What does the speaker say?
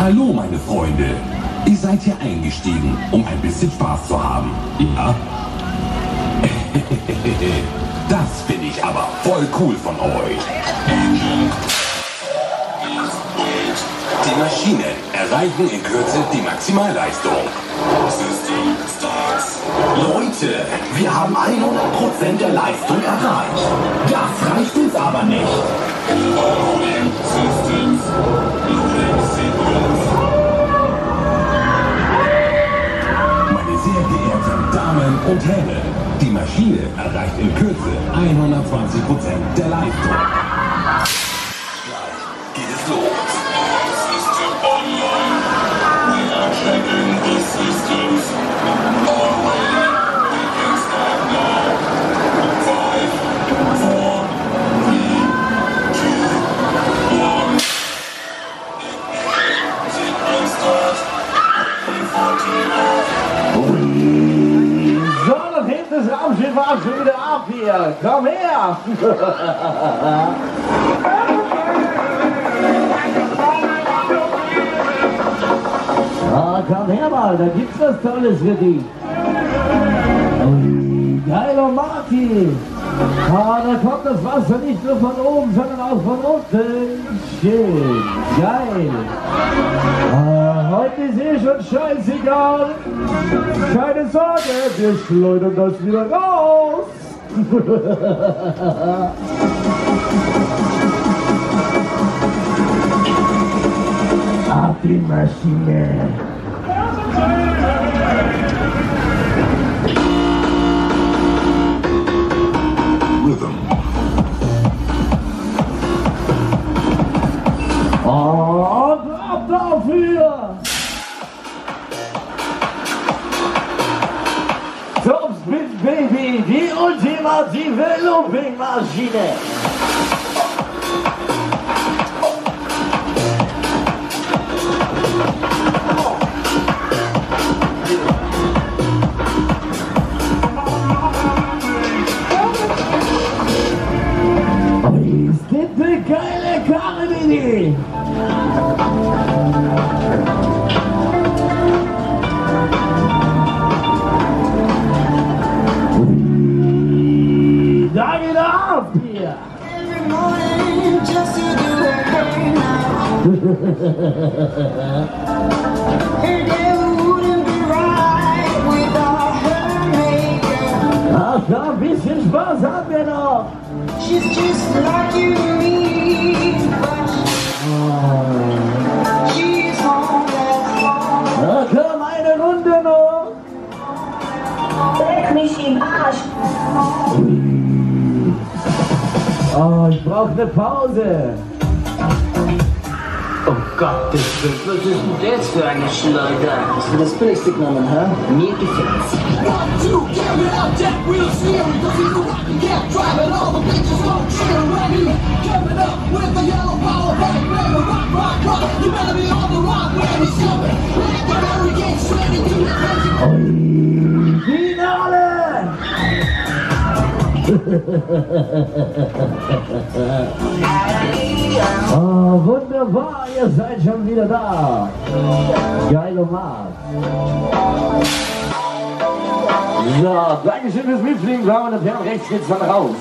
Hallo, meine Freunde. Ihr seid hier eingestiegen, um ein bisschen Spaß zu haben. Ja? Das finde ich aber voll cool von euch. Die Maschinen erreichen in Kürze die Maximalleistung. Leute, wir haben 100% der Leistung erreicht. Das reicht uns aber nicht. Meine sehr geehrten Damen und Herren, die Maschine erreicht in Kürze 120% der Leistung. Gleich geht es los. Checking the systems. All ready. We can start now. 5, 4, 3, 2, 1. Sequence start. So, das hinten das Raumschiff war schon wieder ab hier. Komm her! Ah, komm her mal, da gibt's was Tolles für dich. Geiler Martin. Ah, da kommt das Wasser nicht nur von oben, sondern auch von unten. Schön, geil. Ah, heute ist eh schon scheißegal. Keine Sorge, wir schleudern das wieder raus. Ab die Maschine. Rhythm. Und ab dafür. Topspin Baby, die ultimative Looping-Maschine. Es gibt eine geile Karre, Mini. Da geht er ab hier. Ach, ein bisschen Spaß haben wir noch. She's just like you and me, but she's home at home. Na komm, eine Runde noch. Leck mich im Arsch. Oh, ich brauche eine Pause. Oh Gott, was ist denn das für eine Schleuder? Hast du das billigste genommen, hä? Mir gefällt's. Finale! Oh, wunderbar, ihr seid schon wieder da. Geiler Markt. So, Dankeschön fürs Mitfliegen. Damen und Herren, rechts geht's dann raus.